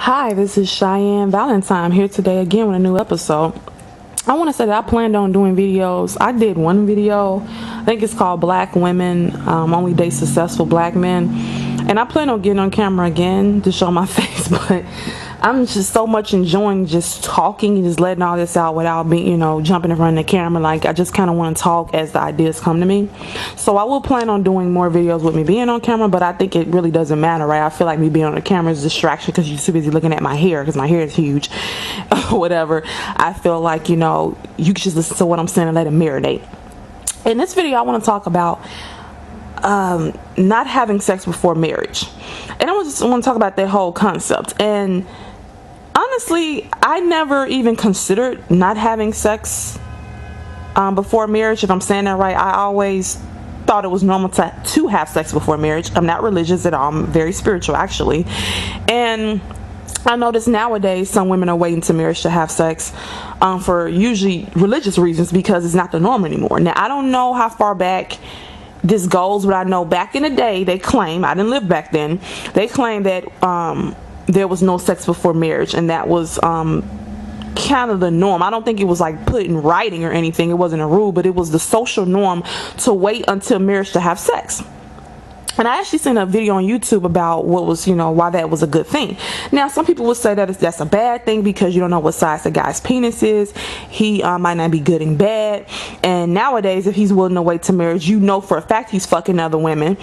Hi, this is Cheyenne Valentine here today again with a new episode. I want to say that I planned on doing videos. I did one video, I think it's called Black Women Only Date Successful Black Men, and I plan on getting on camera again to show my face, but I'm just so much enjoying just talking and just letting all this out without being, jumping in front of the camera. Like, I just kind of want to talk as the ideas come to me. So I will plan on doing more videos with me being on camera, but I think it really doesn't matter, right? I feel like me being on the camera is a distraction because you're too busy looking at my hair because my hair is huge or whatever. I feel like, you can just listen to what I'm saying and let it marinate. In this video, I want to talk about not having sex before marriage. And I just want to talk about that whole concept. And honestly, I never even considered not having sex before marriage, if I'm saying that right. I always thought it was normal to have sex before marriage. I'm not religious at all. I'm very spiritual, actually. And I notice nowadays some women are waiting to marriage to have sex for usually religious reasons because it's not the norm anymore. Now, I don't know how far back this goes, but I know back in the day they claim, I didn't live back then, they claim that there was no sex before marriage, and that was kind of the norm. I don't think it was like put in writing or anything. It wasn't a rule, but it was the social norm to wait until marriage to have sex. And I actually seen a video on YouTube about what was, why that was a good thing. Now, some people would say that that's a bad thing because you don't know what size the guy's penis is. He might not be good and bad. And nowadays, if he's willing to wait to marriage, for a fact he's fucking other women.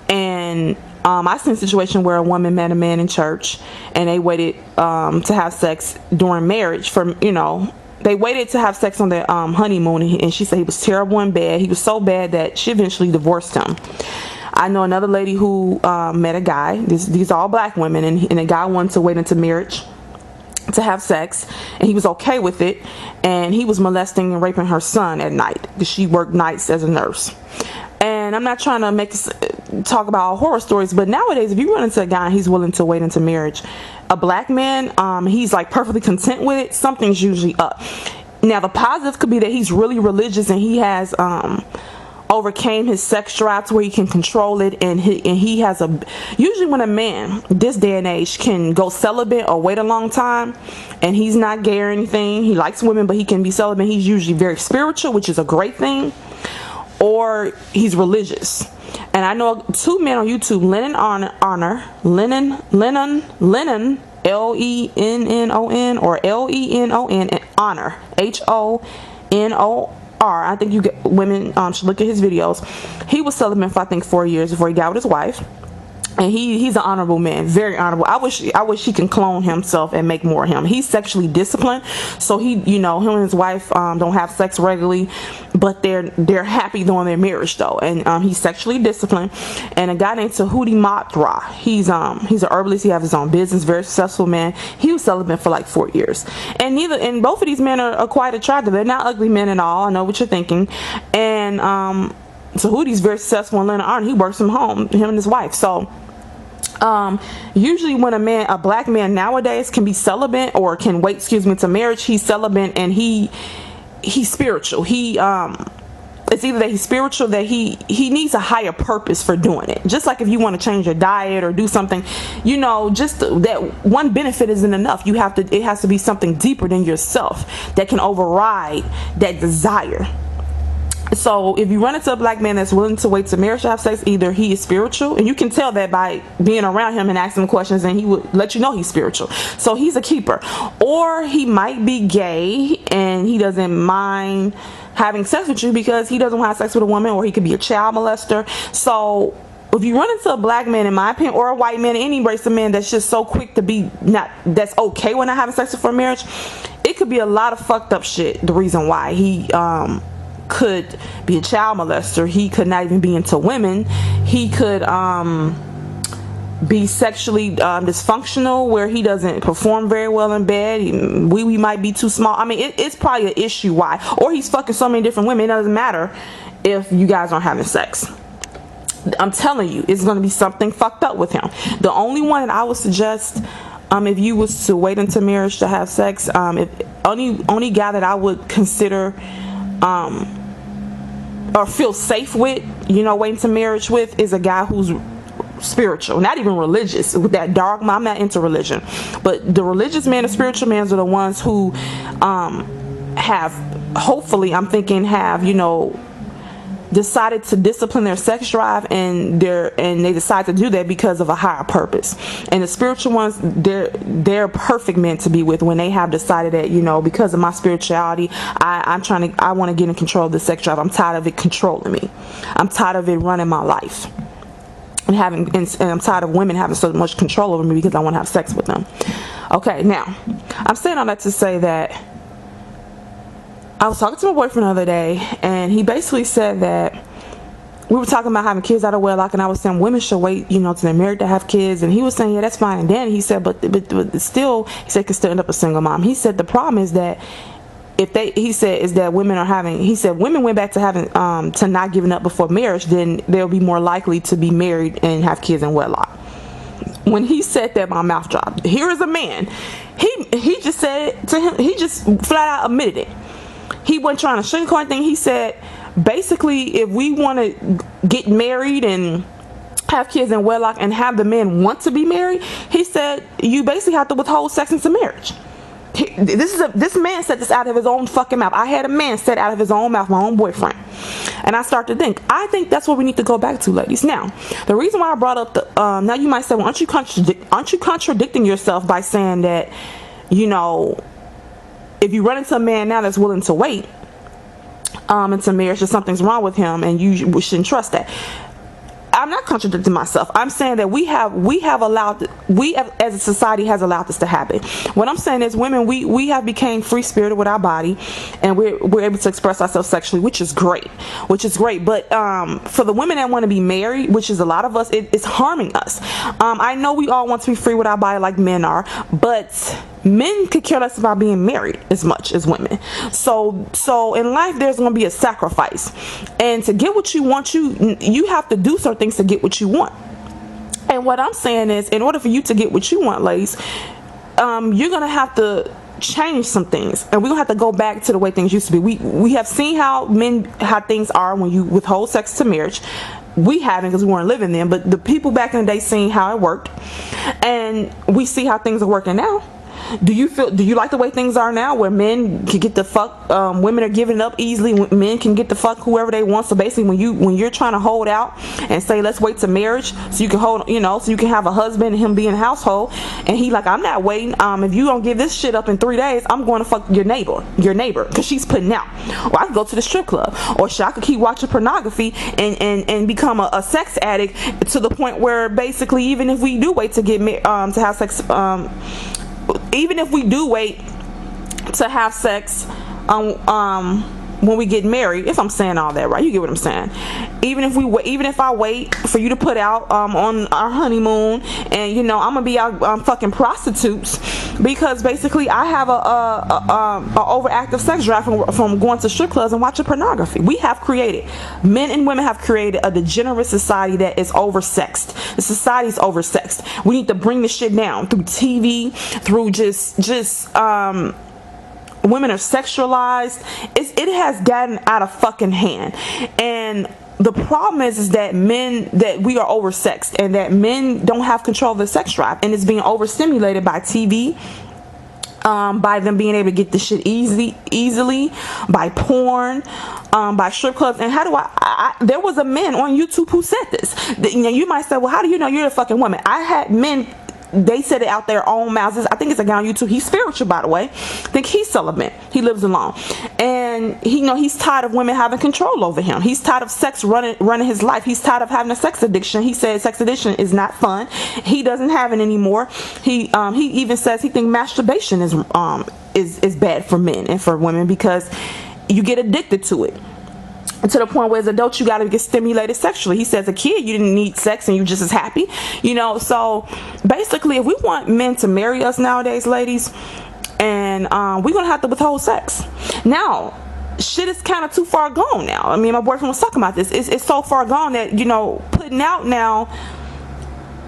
And I seen a situation where a woman met a man in church and they waited to have sex during marriage they waited to have sex on their honeymoon, and she said he was terrible in bed. He was so bad that she eventually divorced him. I know another lady who met a guy. These are all black women, and a guy wanted to wait until marriage to have sex, and he was okay with it, and he was molesting and raping her son at night because she worked nights as a nurse. And I'm not trying to talk about all horror stories, but nowadays if you run into a guy and he's willing to wait until marriage, a black man, he's like perfectly content with it, something's usually up. Now, the positive could be that he's really religious and he has overcame his sex drive to where he can control it, and he has usually when a man this day and age can go celibate or wait a long time and he's not gay or anything, he likes women but he can be celibate, he's usually very spiritual, which is a great thing, or he's religious. And I know two men on YouTube, Lennon, Lennon, or Lenon, and Honor, HONOR. I think you get women should look at his videos. He was celibate for I think 4 years before he got with his wife, and he's an honorable man, very honorable. I wish he can clone himself and make more of him. He's sexually disciplined, so him and his wife don't have sex regularly, but they're happy during their marriage though. And he's sexually disciplined. And a guy named Tahuti Matra, he's an herbalist. He has his own business, very successful man. He was celibate for like 4 years, and both of these men are quite attractive. They're not ugly men at all. I know what you're thinking. And Tahuti's very successful in Atlanta. He works from home, him and his wife. So usually when a black man nowadays can be celibate or can wait to marriage, he's celibate and he's spiritual. It's either that he's spiritual, that he needs a higher purpose for doing it. Just like if you want to change your diet or do something, just that one benefit isn't enough. It has to be something deeper than yourself that can override that desire. So if you run into a black man that's willing to wait to marriage to have sex, either he is spiritual, and you can tell that by being around him and asking him questions, and he would let you know he's spiritual. So he's a keeper. Or he might be gay and he doesn't mind having sex with you because he doesn't want to have sex with a woman, or he could be a child molester. So if you run into a black man, in my opinion, or a white man, any race of men that's just so quick to be that's okay when not having sex before marriage, it could be a lot of fucked up shit. The reason why he could be a child molester, he could not even be into women, he could be sexually dysfunctional where he doesn't perform very well in bed, we might be too small. I mean, it's probably an issue why, or he's fucking so many different women. It doesn't matter if you guys aren't having sex. I'm telling you, it's going to be something fucked up with him. The only one that I would suggest, if you was to wait until marriage to have sex, if only guy that I would consider or feel safe with, waiting to marriage with, is a guy who's spiritual, not even religious. With that dark, I'm not into religion, but the religious men and spiritual men are the ones who have, hopefully, I'm thinking, have, you know, decided to discipline their sex drive, and they decide to do that because of a higher purpose. And the spiritual ones, they're perfect men to be with when they have decided that, you know, because of my spirituality, I want to get in control of the sex drive. I'm tired of it controlling me. I'm tired of it running my life, and I'm tired of women having so much control over me because I want to have sex with them. Okay, now I'm saying all that to say that I was talking to my boyfriend the other day, and he basically said that we were talking about having kids out of wedlock, and I was saying women should wait, you know, till they're married to have kids, and he was saying, yeah, that's fine. And then he said, but still, he said, could still end up a single mom. He said the problem is that women went back to having to not giving up before marriage, then they'll be more likely to be married and have kids in wedlock. When he said that, my mouth dropped. Here is a man. He just said it to him. He just flat out admitted it. He wasn't trying to sugarcoat anything. He said, basically, if we want to get married and have kids in wedlock and have the men want to be married, he said, you basically have to withhold sex into marriage. This man said this out of his own fucking mouth. I had a man say it out of his own mouth, my own boyfriend. And I started to think, I think that's what we need to go back to, ladies. Now, the reason why I brought up now you might say, well, aren't you contradicting yourself by saying that, you know, if you run into a man now that's willing to wait into marriage, that something's wrong with him and you shouldn't trust that. I'm not contradicting myself. I'm saying that we as a society has allowed this to happen. What I'm saying is, women, we have became free spirited with our body, and we're able to express ourselves sexually, which is great. But for the women that want to be married, which is a lot of us, it's harming us. I know we all want to be free with our body like men are, but men could care less about being married as much as women. So in life, there's going to be a sacrifice, and to get what you want, you have to do certain things to get what you want. And what I'm saying is, in order for you to get what you want, ladies, you're gonna have to change some things, and we're gonna have to go back to the way things used to be. We have seen how things are when you withhold sex to marriage. We haven't, because we weren't living then, but the people back in the day seen how it worked, and we see how things are working now. Do you like the way things are now, where men can get the fuck, women are giving up easily, men can get the fuck whoever they want? So basically, when you're trying to hold out and say, let's wait to marriage so you can hold, you know, so you can have a husband and him be in the household, and he like, I'm not waiting, if you don't give this shit up in 3 days, I'm going to fuck your neighbor because she's putting out. Or I could go to the strip club, or shit, I could keep watching pornography and become a sex addict to the point where basically, even if we do wait to get to have sex, even if we do wait to have sex when we get married, if I'm saying all that right, you get what I'm saying. Even if I wait for you to put out on our honeymoon, and you know I'm gonna be out fucking prostitutes, because basically I have a overactive sex drive from going to strip clubs and watching pornography. Men and women have created a degenerate society that is oversexed. The society's oversexed. We need to bring this shit down through TV, through just women are sexualized. It has gotten out of fucking hand. And the problem is that we are oversexed, and that men don't have control of their sex drive, and it's being overstimulated by TV, by them being able to get this shit easily, by porn, by strip clubs. And how do there was a man on YouTube who said this. You know, you might say, well, how do you know? You're a fucking woman. I had men, they said it out their own mouths. I think it's a guy on YouTube. He's spiritual, by the way. I think he's celibate. He lives alone, and he's tired of women having control over him. He's tired of sex running his life. He's tired of having a sex addiction. He said sex addiction is not fun. He doesn't have it anymore. He even says he thinks masturbation is bad for men and for women, because you get addicted to it. To the point where as adults you got to get stimulated sexually. He says a kid you didn't need sex and you just as happy, so basically, if we want men to marry us nowadays, ladies, and we're gonna have to withhold sex. Now shit is kind of too far gone now. I mean, my boyfriend was talking about this. It's so far gone that putting out now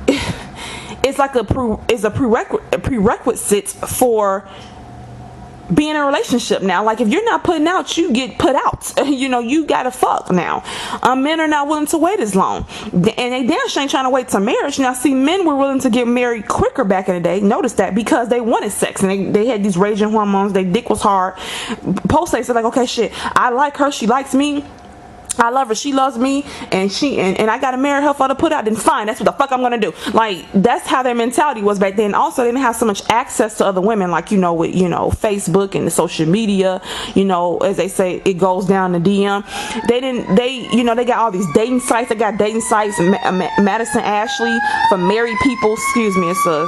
it's like a prerequisite for be in a relationship now. Like, if you're not putting out, you get put out. You gotta fuck now. Men are not willing to wait as long, and they damn sure ain't trying to wait to marriage. Now, see, men were willing to get married quicker back in the day. Notice that, because they wanted sex, and they had these raging hormones. Their dick was hard. Post they said, like, okay, shit, I like her, she likes me, I love her, she loves me, and I gotta marry her for her to put out, then fine, that's what the fuck I'm gonna do. Like, that's how their mentality was back then. Also, they didn't have so much access to other women, like, with Facebook and the social media, as they say, it goes down the DM. They got all these dating sites. They got dating sites, Madison Ashley, for married people. Excuse me, it's a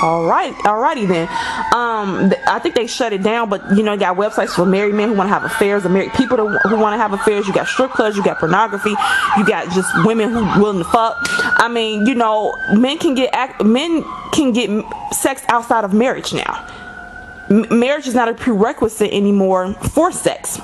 alrighty then. I think they shut it down, but you got websites for married men who want to have affairs, and married people who want to have affairs. You got strip clubs, you got pornography, you got just women who willing to fuck. I mean, men can get sex outside of marriage now. Marriage is not a prerequisite anymore for sex.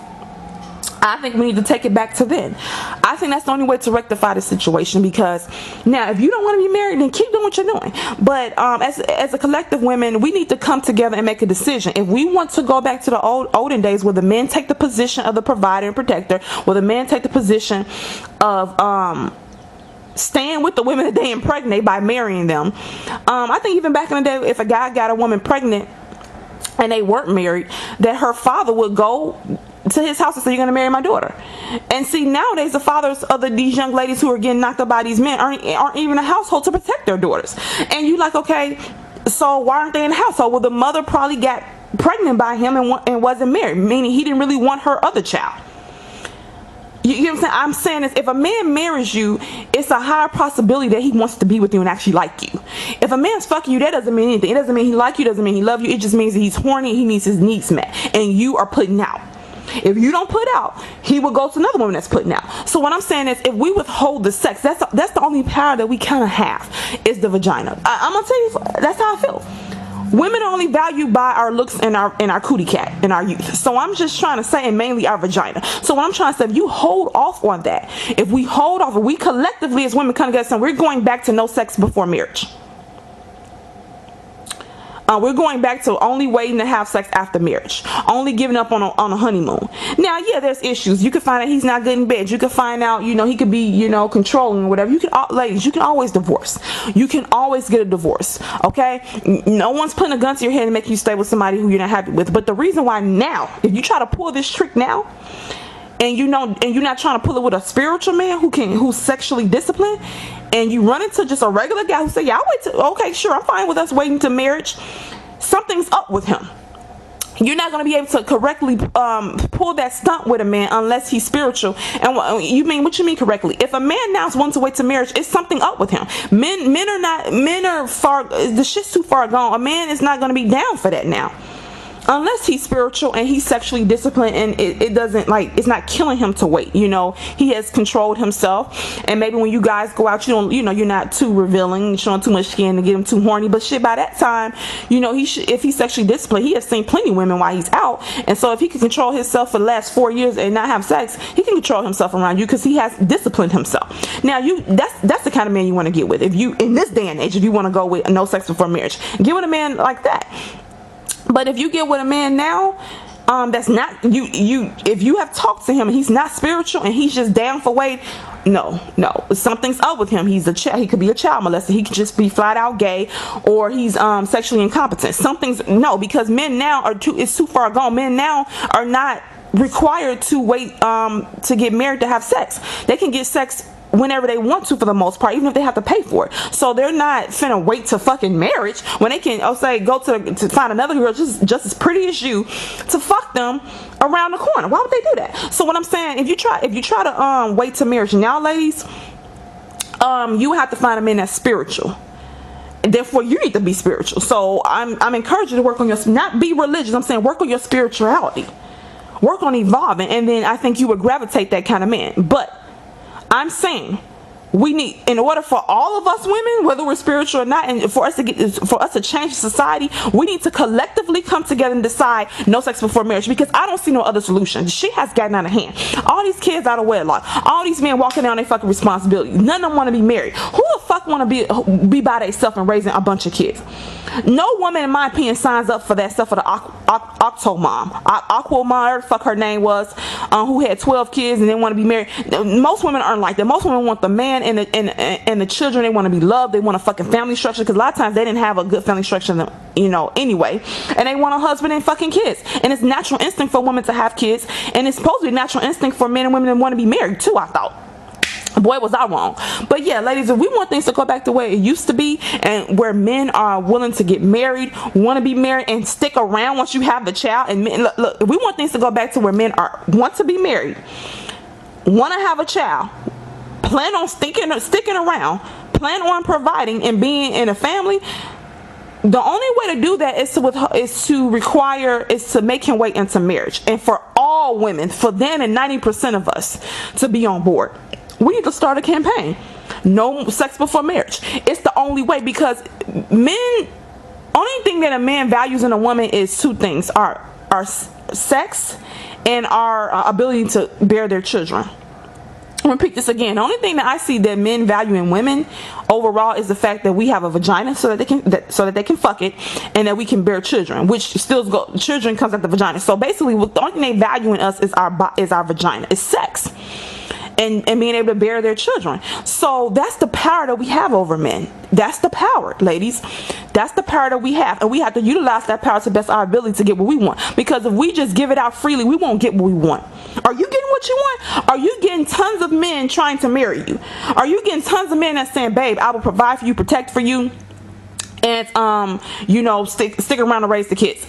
I think we need to take it back to then. I think that's the only way to rectify the situation, because now, if you don't want to be married, then keep doing what you're doing. But as a collective women, we need to come together and make a decision. If we want to go back to the olden days, where the men take the position of the provider and protector, where the men take the position of staying with the women that they impregnate by marrying them. I think even back in the day, if a guy got a woman pregnant and they weren't married, that her father would go to his house and say, you're gonna marry my daughter. And see, nowadays the fathers of these young ladies who are getting knocked up by these men aren't even in a household to protect their daughters. And you like, okay, so why aren't they in the household? Well, the mother probably got pregnant by him and wasn't married, meaning he didn't really want her other child. You know what I'm saying? Is if a man marries you, it's a higher possibility that he wants to be with you and actually like you. If a man's fucking you, that doesn't mean anything. It doesn't mean he like you, doesn't mean he love you. It just means that he's horny, he needs his needs met, and you are putting out. If you don't put out, he will go to another woman that's putting out. So what I'm saying is, if we withhold the sex, that's the only power that we kind of have, is the vagina. I'm gonna tell you, that's how I feel. Women are only valued by our looks and our cootie cat and our youth. So I'm just trying to say, and mainly our vagina. So what I'm trying to say, if you hold off on that, if we hold off, if we collectively as women come together, we're going back to no sex before marriage. We're going back to only waiting to have sex after marriage, only giving up on a honeymoon. Now, yeah, there's issues. You can find out he's not good in bed. You can find out, he could be, controlling or whatever. Ladies, you can always divorce. You can always get a divorce. Okay, no one's putting a gun to your head and making you stay with somebody who you're not happy with. But the reason why now, if you try to pull this trick now, and you're not trying to pull it with a spiritual man who's sexually disciplined, and you run into just a regular guy who say, yeah, I'll wait till, okay, sure, I'm fine with us waiting to marriage, something's up with him. You're not going to be able to correctly pull that stunt with a man unless he's spiritual. And what you mean correctly? If a man now wants to wait to marriage, it's something up with him. Men are far, the shit's too far gone. A man is not going to be down for that now, unless he's spiritual and he's sexually disciplined, and it doesn't, like, it's not killing him to wait. He has controlled himself, and maybe when you guys go out, you're not too revealing, showing too much skin to get him too horny. But shit, by that time, if he's sexually disciplined, he has seen plenty of women while he's out. And so if he can control himself for the last 4 years and not have sex, he can control himself around you because he has disciplined himself. Now, that's the kind of man you want to get with. If you, in this day and age, if you want to go with no sex before marriage, get with a man like that. But if you get with a man now, that's not you. If you have talked to him and he's not spiritual and he's just down for weight, no, something's up with him. He could be a child molester. He could just be flat out gay, or he's sexually incompetent. Because men now it's too far gone. Men now are not required to wait to get married to have sex. They can get sex whenever they want to, for the most part, even if they have to pay for it. So they're not finna wait to fucking marriage when they can, go to find another girl just as pretty as you to fuck them around the corner. Why would they do that? So what I'm saying, if you try to wait to marriage now, ladies, you have to find a man that's spiritual. And therefore, you need to be spiritual. So I'm encouraging you to work on not be religious. I'm saying work on your spirituality, work on evolving, and then I think you would gravitate that kind of man. But I'm saying, We need, in order for all of us women, whether we're spiritual or not, and for us to change society, we need to collectively come together and decide no sex before marriage, because I don't see no other solution. Shit has gotten out of hand. All these kids out of wedlock, all these men walking down their fucking responsibility. None of them want to be married. Who the fuck want to be by themselves and raising a bunch of kids? No woman, in my opinion, signs up for that stuff for the Octo mom, Aqua mom, fuck her name was, who had 12 kids and didn't want to be married. Most women aren't like that. Most women want the man and the children. They want to be loved. They want a fucking family structure, because a lot of times they didn't have a good family structure, anyway. And they want a husband and fucking kids. And it's natural instinct for women to have kids, and it's supposed to be natural instinct for men and women to want to be married too, I thought. Boy, was I wrong. But yeah, ladies, if we want things to go back the way it used to be, and where men are willing to get married, want to be married, and stick around once you have the child, and men, look, if we want things to go back to where men want to be married, want to have a child, plan on sticking around, plan on providing and being in a family, the only way to do that is to make him wait into marriage. And for all women, for then and 90% of us to be on board, we need to start a campaign. No sex before marriage. It's the only way, because only thing that a man values in a woman is two things: our sex and our ability to bear their children. I'll repeat this again. The only thing that I see that men value in women overall is the fact that we have a vagina, so that they can fuck it, and that we can bear children, which children comes out the vagina. So basically, the only thing they value in us is our vagina, is sex. And being able to bear their children. So that's the power that we have over men. That's the power, ladies. That's the power that we have. And we have to utilize that power to best our ability to get what we want. Because if we just give it out freely, we won't get what we want. Are you getting what you want? Are you getting tons of men trying to marry you? Are you getting tons of men that saying, babe, I will provide for you, protect for you, and stick around to raise the kids?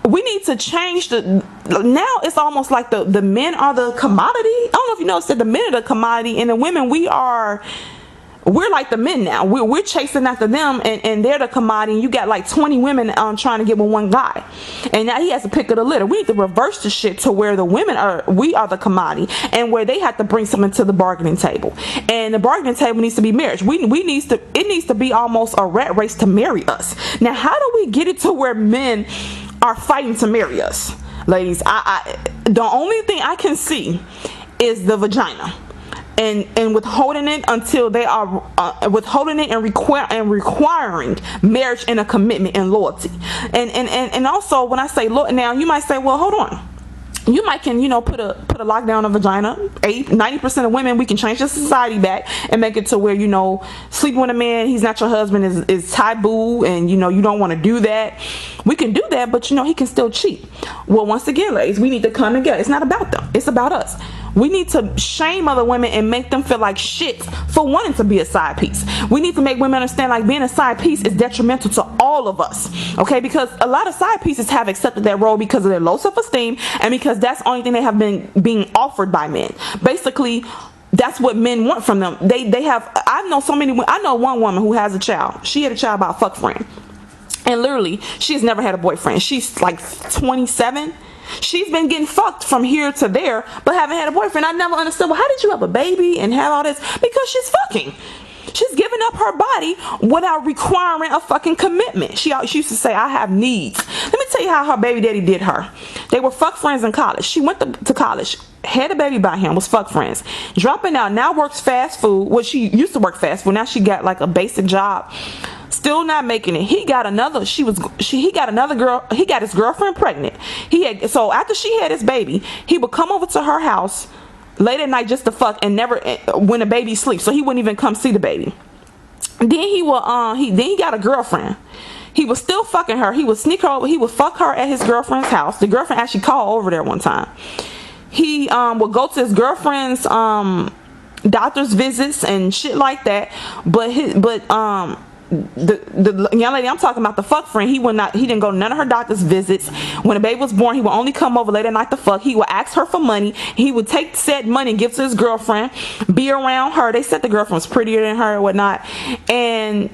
We need to change now it's almost like the men are the commodity. I don't know if you noticed that the men are the commodity, and the women, we're like the men now. We're chasing after them, and they're the commodity. And you got like 20 women trying to get with one guy, and now he has to pick of the litter. We need to reverse the shit to where we are the commodity, and where they have to bring something to the bargaining table. And the bargaining table needs to be marriage. It needs to be almost a rat race to marry us. Now, how do we get it to where men are fighting to marry us? Ladies, the only thing I can see is the vagina, and withholding it until they are withholding it and requiring marriage and a commitment and loyalty. And also, when I say look, now you might say, well, hold on. You might put a lockdown on vagina. 90% of women, we can change the society back and make it to where sleeping with a man, he's not your husband, is taboo, and you don't want to do that. We can do that, but he can still cheat. Well, once again, ladies, we need to come together. It's not about them, it's about us. We need to shame other women and make them feel like shit for wanting to be a side piece. We need to make women understand like being a side piece is detrimental to all of us. Okay, because a lot of side pieces have accepted that role because of their low self-esteem, and because that's the only thing they have been being offered by men. Basically, that's what men want from them. They have, I know one woman who has a child. She had a child by a fuck friend. And literally, she's never had a boyfriend. She's like 27. She's been getting fucked from here to there, but haven't had a boyfriend. I never understood, well, how did you have a baby and have all this? Because she's fucking. She's giving up her body without requiring a fucking commitment. She used to say, I have needs. Let me tell you how her baby daddy did her. They were fuck friends in college. She went to college, had a baby by him, was fuck friends. Dropping out, now works fast food. Well, she used to work fast food. Now she got like a basic job. Still not making it. He got another girl. He got his girlfriend pregnant. So after she had his baby, he would come over to her house late at night just to fuck, and never when the baby sleeps. So he wouldn't even come see the baby. Then he got a girlfriend. He was still fucking her. He would sneak her over. He would fuck her at his girlfriend's house. The girlfriend actually called over there one time. He would go to his girlfriend's doctor's visits and shit like that. The young lady I'm talking about, the fuck friend, he didn't go to none of her doctor's visits. When the baby was born, he would only come over late at night to fuck. He would ask her for money. He would take said money and give to his girlfriend, be around her. They said the girlfriend was prettier than her and whatnot. And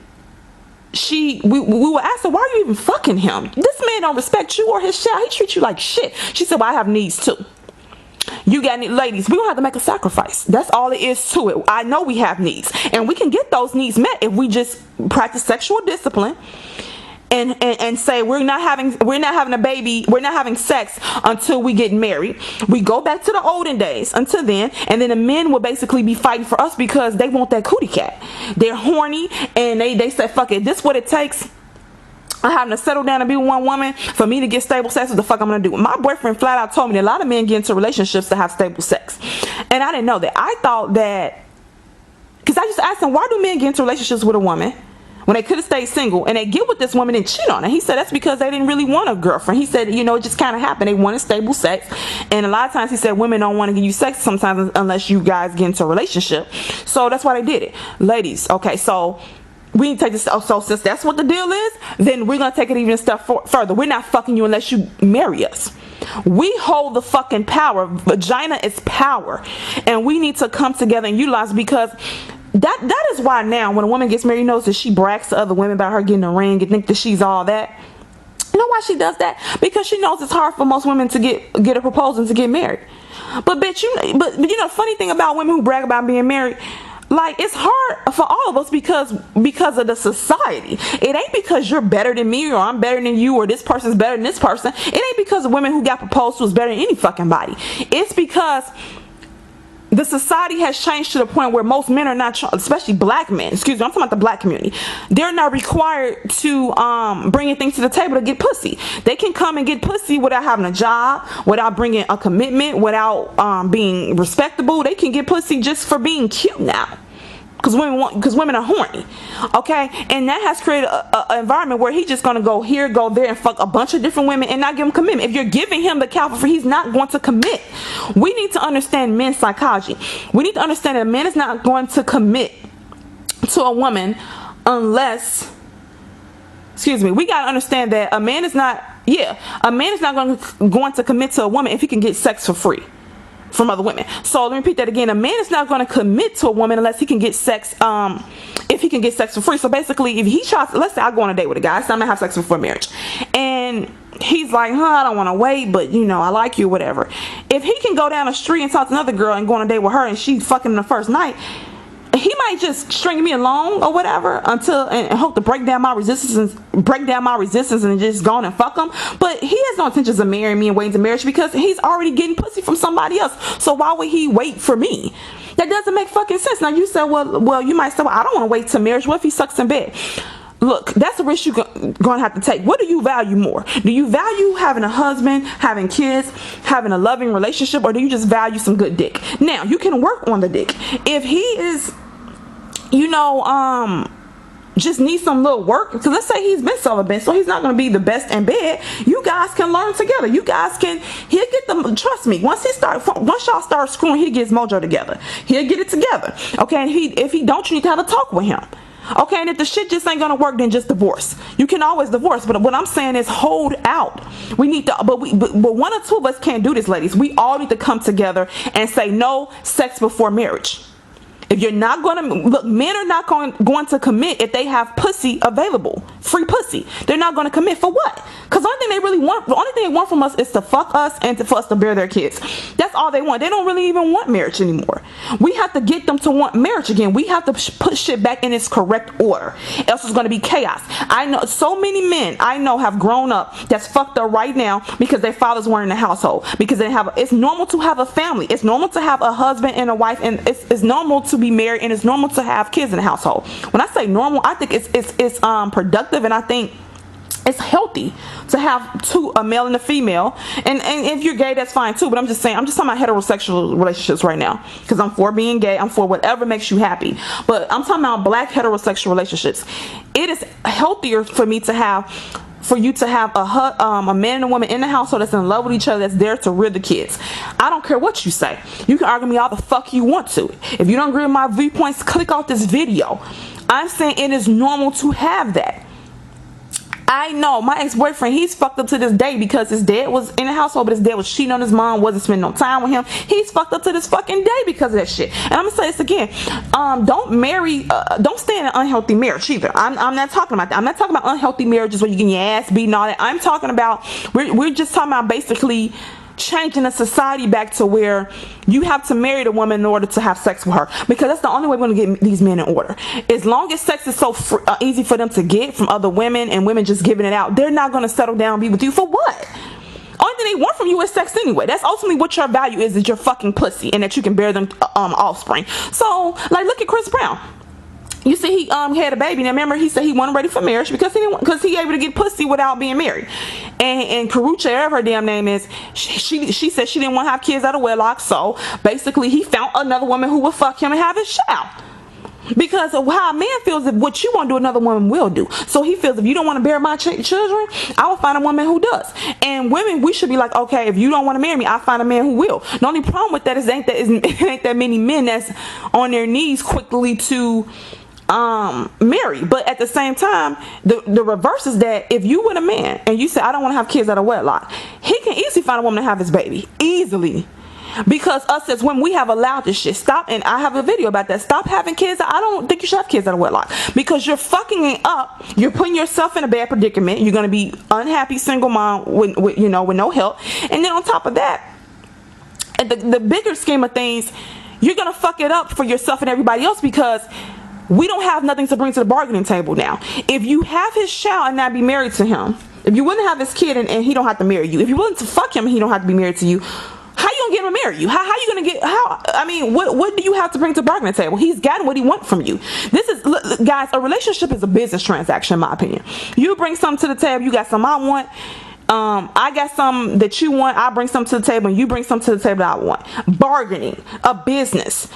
we would ask her, why are you even fucking him? This man don't respect you or his child. He treats you like shit. She said, well, I have needs too. You got ladies, we don't have to make a sacrifice. That's all it is to it. I know we have needs, and we can get those needs met if we just practice sexual discipline and say we're not having a baby, we're not having sex until we get married. We go back to the olden days until then, and then the men will basically be fighting for us because they want that cootie cat. They're horny, and they say, fuck it, this is what it takes. I'm having to settle down and be with one woman for me to get stable sex. What the fuck I'm gonna do? My boyfriend flat out told me that a lot of men get into relationships to have stable sex, and I didn't know that. I thought that, because I just asked him, why do men get into relationships with a woman when they could have stayed single, and they get with this woman and cheat on her? He said that's because they didn't really want a girlfriend. He said, it just kind of happened. They wanted stable sex, and a lot of times he said women don't want to give you sex sometimes unless you guys get into a relationship. So that's why they did it. Ladies, okay, so we need to take this. So since that's what the deal is, then we're gonna take it even a step further. We're not fucking you unless you marry us. We hold the fucking power. Vagina is power, and we need to come together and utilize, because that is why now when a woman gets married, knows that she brags to other women about her getting a ring and think that she's all that. You know why she does that? Because she knows it's hard for most women to get a proposal and to get married. But bitch, but the funny thing about women who brag about being married, like, it's hard for all of us because of the society. It ain't because you're better than me, or I'm better than you, or this person's better than this person. It ain't because of women who got proposed to is better than any fucking body. It's because the society has changed to the point where most men are not, especially black men, I'm talking about the black community, they're not required to bring anything to the table to get pussy. They can come and get pussy without having a job, without bringing a commitment, without being respectable. They can get pussy just for being cute now, because women are horny, okay? And that has created an environment where he's just gonna go here, go there, and fuck a bunch of different women and not give him commitment. If you're giving him the cow for free, he's not going to commit. We need to understand men's psychology. We need to understand that a man is not going to commit to a woman unless, we gotta understand that a man is not going to commit to a woman if he can get sex for free from other women. So let me repeat that again. A man is not going to commit to a woman unless he can get sex, if he can get sex for free. So basically, if he tries, let's say I go on a date with a guy, so I'm gonna have sex before marriage, and he's like, I don't want to wait, but I like you, whatever. If he can go down the street and talk to another girl and go on a date with her, and she's fucking the first night, he might just string me along or whatever until and hope to break down my resistance and just go on and fuck him. But he has no intentions of marrying me and waiting to marriage, because he's already getting pussy from somebody else. So why would he wait for me? That doesn't make fucking sense. Now you said, well, you might say, well, I don't want to wait to marriage. What if he sucks in bed? Look, that's a risk you're going to have to take. What do you value more? Do you value having a husband, having kids, having a loving relationship, or do you just value some good dick? Now, you can work on the dick. If he is, just needs some little work, because let's say he's been celibate, so he's not going to be the best in bed, you guys can learn together. He'll get them, trust me, once y'all start screwing, he gets mojo together. He'll get it together. Okay, and if he don't, you need to have a talk with him. Okay, and if the shit just ain't gonna work, then just divorce. You can always divorce, but what I'm saying is hold out. We need to, but one or two of us can't do this, ladies. We all need to come together and say no sex before marriage. If you're not going to, look, men are not going to commit if they have pussy available, free pussy. They're not going to commit for what? Because the only thing they want from us is to fuck us and for us to bear their kids. That's all they want. They don't really even want marriage anymore. We have to get them to want marriage again. We have to put shit back in its correct order. Else it's going to be chaos. I know so many men I know have grown up that's fucked up right now because their fathers weren't in the household. Because it's normal to have a family. It's normal to have a husband and a wife, and it's normal to be married, and it's normal to have kids in the household. When I say normal, I think it's productive, and I think it's healthy to have a male and a female, and if you're gay, that's fine too. But I'm just talking about heterosexual relationships right now, because I'm for being gay. I'm for whatever makes you happy. But I'm talking about black heterosexual relationships. It is healthier for you to have a man and a woman in the household that's in love with each other, that's there to rear the kids. I don't care what you say. You can argue me all the fuck you want to. If you don't agree with my viewpoints, click off this video. I'm saying it is normal to have that. I know my ex-boyfriend, he's fucked up to this day because his dad was in the household, but his dad was cheating on his mom, wasn't spending no time with him. He's fucked up to this fucking day because of that shit. And I'm gonna say this again, don't stay in an unhealthy marriage either. I'm not talking about that. I'm not talking about unhealthy marriages where you get your ass beat and all that. I'm talking about, we're just talking about basically changing the society back to where you have to marry the woman in order to have sex with her, because that's the only way we're going to get these men in order. As long as sex is so easy for them to get from other women, and women just giving it out, they're not going to settle down and be with you for what? Only thing they want from you is sex anyway. That's ultimately what your value is your fucking pussy, and that you can bear them offspring. So, like, look at Chris Brown. You see, he had a baby. Now remember, he said he wasn't ready for marriage because he able to get pussy without being married. And Karucha, whatever her damn name is, she said she didn't want to have kids out of wedlock. So basically, he found another woman who would fuck him and have his child. Because of how a man feels, if what you want to do, another woman will do. So he feels, if you don't want to bear my children, I will find a woman who does. And women, we should be like, okay, if you don't want to marry me, I'll find a man who will. The only problem with that is ain't that many men that's on their knees quickly to marry. But at the same time, the reverse is that if you with a man and you say, I don't want to have kids out of wedlock, he can easily find a woman to have his baby. Easily. Because us as women, we have allowed this shit. Stop, and I have a video about that. Stop having kids. I don't think you should have kids out of wedlock, because you're fucking it up. You're putting yourself in a bad predicament. You're going to be unhappy single mom with no help. And then on top of that, at the bigger scheme of things, you're going to fuck it up for yourself and everybody else, because we don't have nothing to bring to the bargaining table now. If you have his child and not be married to him, if you wouldn't have his kid and he don't have to marry you, if you're willing to fuck him and he don't have to be married to you, how you gonna get him to marry you? How you gonna get, I mean, what do you have to bring to the bargaining table? He's gotten what he wants from you. This is, look, guys, a relationship is a business transaction, in my opinion. You bring something to the table, you got something I want. I got something that you want, I bring something to the table, and you bring something to the table that I want. Bargaining, a business.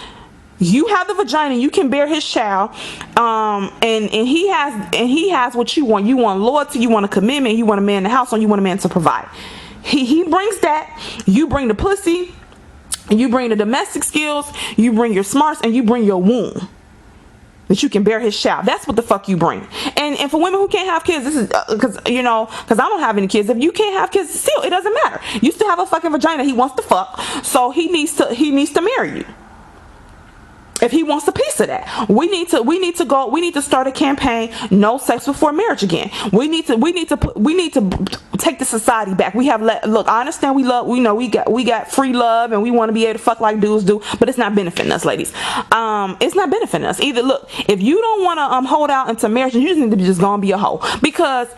You have the vagina, you can bear his child, and he has what you want. You want loyalty, you want a commitment, you want a man in the house, and you want a man to provide. He brings that. You bring the pussy, you bring the domestic skills, you bring your smarts, and you bring your womb that you can bear his child. That's what the fuck you bring. And for women who can't have kids, this is because I don't have any kids. If you can't have kids, still it doesn't matter. You still have a fucking vagina. He wants to fuck, so he needs to marry you. If he wants a piece of that, we need to start a campaign, no sex before marriage again. We need to take the society back. We have look, I understand we got free love and we want to be able to fuck like dudes do, but it's not benefiting us, ladies. It's not benefiting us either. Look, if you don't want to hold out into marriage, you just need to be just gonna be a hoe, because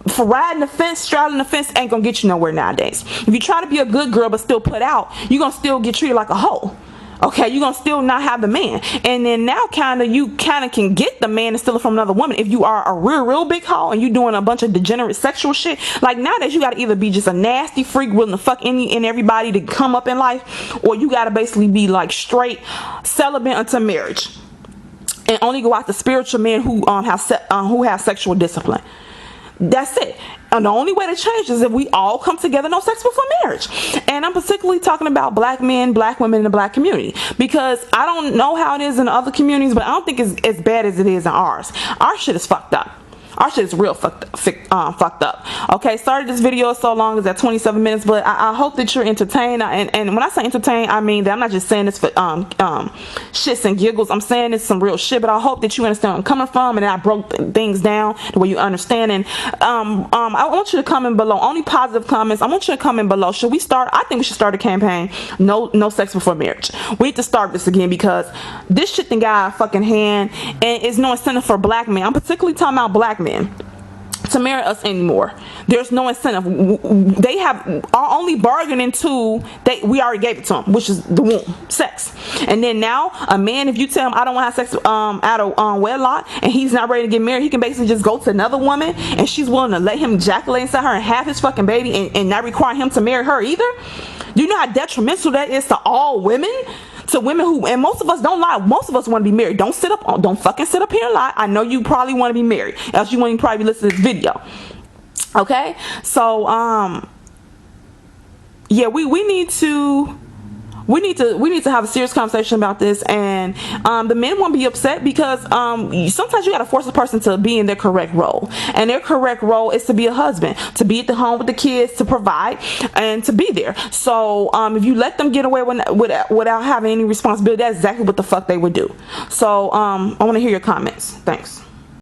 for riding the fence, straddling the fence ain't gonna get you nowhere nowadays. If you try to be a good girl but still put out, you're gonna still get treated like a hoe. Okay, you're gonna still not have the man. And then now you can get the man and steal it from another woman if you are a real big hoe and you doing a bunch of degenerate sexual shit. Like nowadays, you gotta either be just a nasty freak willing to fuck any and everybody to come up in life, or you gotta basically be like straight celibate until marriage and only go out to spiritual men who have sexual discipline. That's it. And the only way to change is if we all come together, no sex before marriage. And I'm particularly talking about black men, black women in the black community, because I don't know how it is in other communities, but I don't think it's as bad as it is in ours. Our shit is fucked up. Our shit is real fucked up. Okay, started this video so long, it's at 27 minutes, but I hope that you're entertained. And when I say entertained, I mean that I'm not just saying this for shits and giggles. I'm saying this some real shit, but I hope that you understand where I'm coming from, and I broke things down the way you understand. And I want you to comment below, only positive comments. I want you to comment below. Should we start? I think we should start a campaign, no sex before marriage. We need to start this again, because this shit thing got a fucking hand, and it's no incentive for black men. I'm particularly talking about black men to marry us anymore. There's no incentive. They have our only bargaining tool. We already gave it to them, which is the womb, sex. And then now a man, if you tell him I don't want to have sex out of wedlock, and he's not ready to get married, he can basically just go to another woman, and she's willing to let him ejaculate inside her and have his fucking baby, and not require him to marry her either. Do you know how detrimental that is to all women? To women who, and most of us don't lie, most of us want to be married. Don't fucking sit up here and lie. I know you probably want to be married, else you wouldn't probably listen to this video. Okay, so yeah, we need to have a serious conversation about this. And the men won't be upset, because sometimes you got to force a person to be in their correct role, and their correct role is to be a husband, to be at the home with the kids, to provide, and to be there. So if you let them get away without having any responsibility, that's exactly what the fuck they would do. So I want to hear your comments. Thanks.